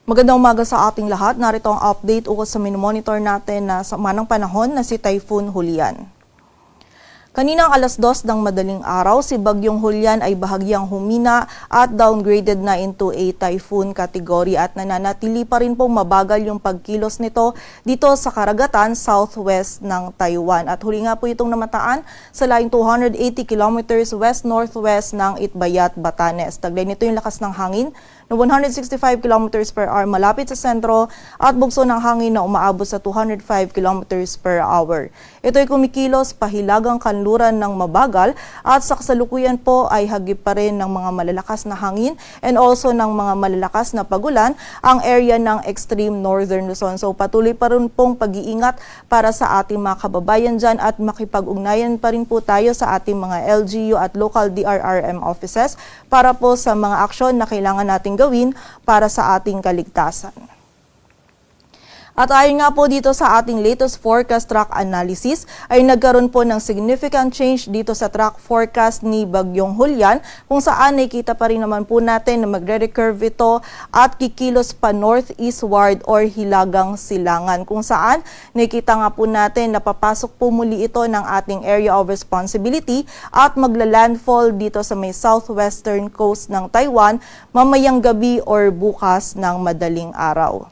Magandang umaga sa ating lahat. Narito ang update ukol sa minomonitor natin na sa manang panahon na si Typhoon Julian. Kaninang alas 2 ng madaling araw, si Bagyong Julian ay bahagyang humina at downgraded na into a typhoon category at nananatili pa rin pong mabagal yung pagkilos nito dito sa karagatan southwest ng Taiwan. At huli nga po itong namataan sa laing 280 kilometers west-northwest ng Itbayat, Batanes. Taglay nito yung lakas ng hangin na 165 kilometers per hour malapit sa sentro at bugso ng hangin na umaabot sa 205 kilometers per hour. Ito ay kumikilos pahilagang kanluran ng mabagal at sa kasalukuyan po ay hagip pa rin ng mga malalakas na hangin and also ng mga malalakas na pagulan ang area ng extreme northern Luzon. So patuloy pa rin pong pag-iingat para sa ating mga kababayan dyan at makipag-ugnayan pa rin po tayo sa ating mga LGU at local DRRM offices para po sa mga aksyon na kailangan nating gawin para sa ating kaligtasan. At ayon nga po dito sa ating latest forecast track analysis ay nagkaroon po ng significant change dito sa track forecast ni Bagyong Julian kung saan nakikita pa rin naman po natin na magre-recurve ito at kikilos pa northeastward or hilagang silangan kung saan nakikita nga po natin na papasok po muli ito ng ating area of responsibility at magla-landfall dito sa may southwestern coast ng Taiwan mamayang gabi or bukas ng madaling araw.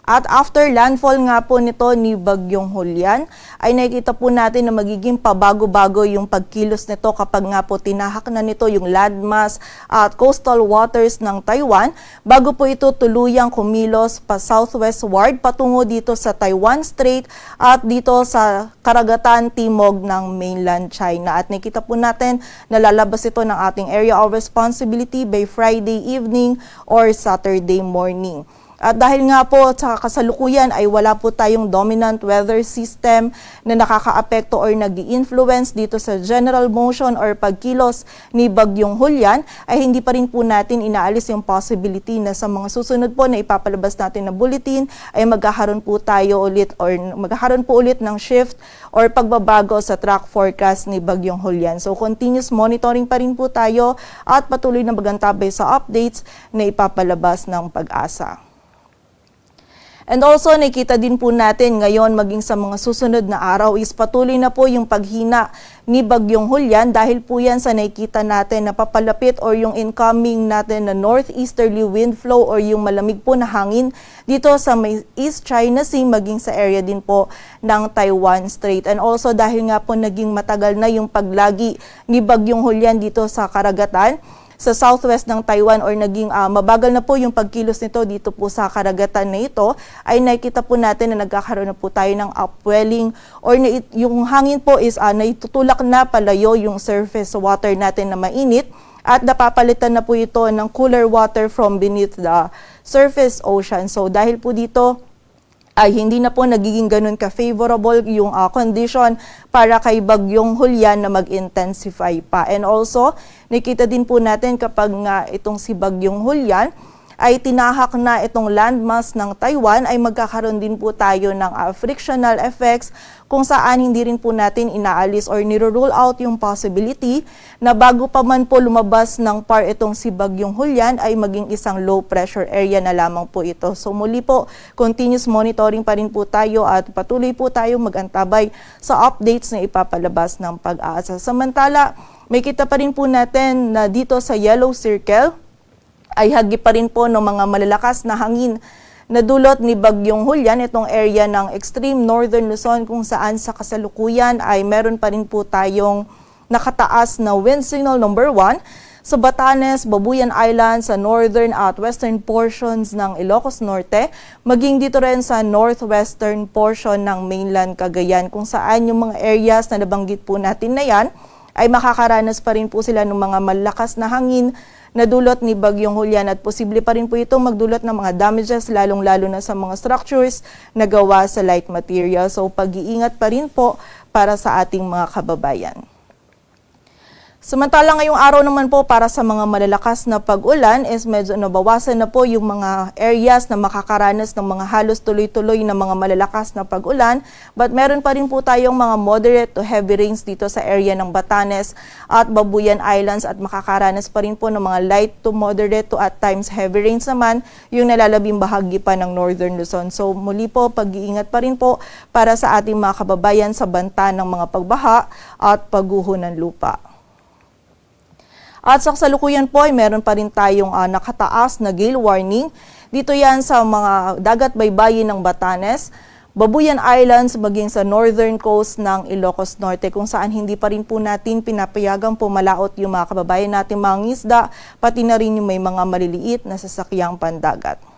At after landfall nga po nito ni Bagyong Julian, ay nakikita po natin na magiging pabago-bago yung pagkilos nito kapag nga po tinahak na nito yung landmass at coastal waters ng Taiwan bago po ito tuluyang kumilos pa southwestward patungo dito sa Taiwan Strait at dito sa karagatan timog ng mainland China. At nakikita po natin na lalabas ito ng ating area of responsibility by Friday evening or Saturday morning. At dahil nga po sa kasalukuyan ay wala po tayong dominant weather system na nakakaapekto or nag-i-influence dito sa general motion or pagkilos ni Bagyong Julian, ay hindi pa rin po natin inaalis yung possibility na sa mga susunod po na ipapalabas natin na bulletin ay magkakaroon po ulit ng shift or pagbabago sa track forecast ni Bagyong Julian. So continuous monitoring pa rin po tayo at patuloy na magantabay sa updates na ipapalabas ng Pag-asa. And also, nakita din po natin ngayon maging sa mga susunod na araw is patuloy na po yung paghina ni Bagyong Julian dahil po yan sa nakikita natin na papalapit or yung incoming natin na northeasterly wind flow or yung malamig po na hangin dito sa may East China Sea maging sa area din po ng Taiwan Strait. And also dahil nga po naging matagal na yung paglagi ni Bagyong Julian dito sa karagatan, sa southwest ng Taiwan or naging mabagal na po yung pagkilos nito dito po sa karagatan na ito, ay nakikita po natin na nagkakaroon na po tayo ng upwelling or yung hangin po is naitutulak na palayo yung surface water natin na mainit at napapalitan na po ito ng cooler water from beneath the surface ocean. So dahil po dito, ay hindi na po nagiging ganun ka-favorable yung condition para kay Bagyong Julian na mag-intensify pa. And also, nakita din po natin kapag nga itong si Bagyong Julian ay tinahak na itong landmass ng Taiwan ay magkakaroon din po tayo ng frictional effects kung saan hindi rin po natin inaalis or niro-rule out yung possibility na bago pa man po lumabas ng par itong si Bagyong Julian ay maging isang low pressure area na lamang po ito. So muli po, continuous monitoring pa rin po tayo at patuloy po tayo mag-antabay sa updates na ipapalabas ng Pag-asa. Samantala, may kita pa rin po natin na dito sa yellow circle, ay hagip pa rin po ng mga malalakas na hangin na dulot ni Bagyong Julian, itong area ng extreme northern Luzon kung saan sa kasalukuyan ay meron pa rin po tayong nakataas na wind signal number 1 sa Batanes, Babuyan Island, sa northern at western portions ng Ilocos Norte, maging dito rin sa northwestern portion ng mainland Cagayan kung saan yung mga areas na nabanggit po natin na yan ay makakaranas pa rin po sila ng mga malakas na hangin na dulot ni Bagyong Julian at posible pa rin po ito magdulot ng mga damages lalong-lalo na sa mga structures na gawa sa light material. So pag-iingat pa rin po para sa ating mga kababayan. Samantala ngayong araw naman po para sa mga malalakas na pag-ulan is medyo nabawasan na po yung mga areas na makakaranas ng mga halos tuloy-tuloy na mga malalakas na pag-ulan. But meron pa rin po tayong mga moderate to heavy rains dito sa area ng Batanes at Babuyan Islands at makakaranas pa rin po ng mga light to moderate to at times heavy rains naman yung nalalabing bahagi pa ng Northern Luzon. So muli po pag-iingat pa rin po para sa ating mga kababayan sa banta ng mga pagbaha at pagguho ng lupa. At sa kasalukuyan po ay meron pa rin tayong nakataas na gale warning. Dito yan sa mga dagat baybayin ng Batanes, Babuyan Islands, maging sa northern coast ng Ilocos Norte kung saan hindi pa rin po natin pinapayagang pumalaot yung mga kababayan natin mga isda, pati na rin yung may mga maliliit na sasakyang pandagat.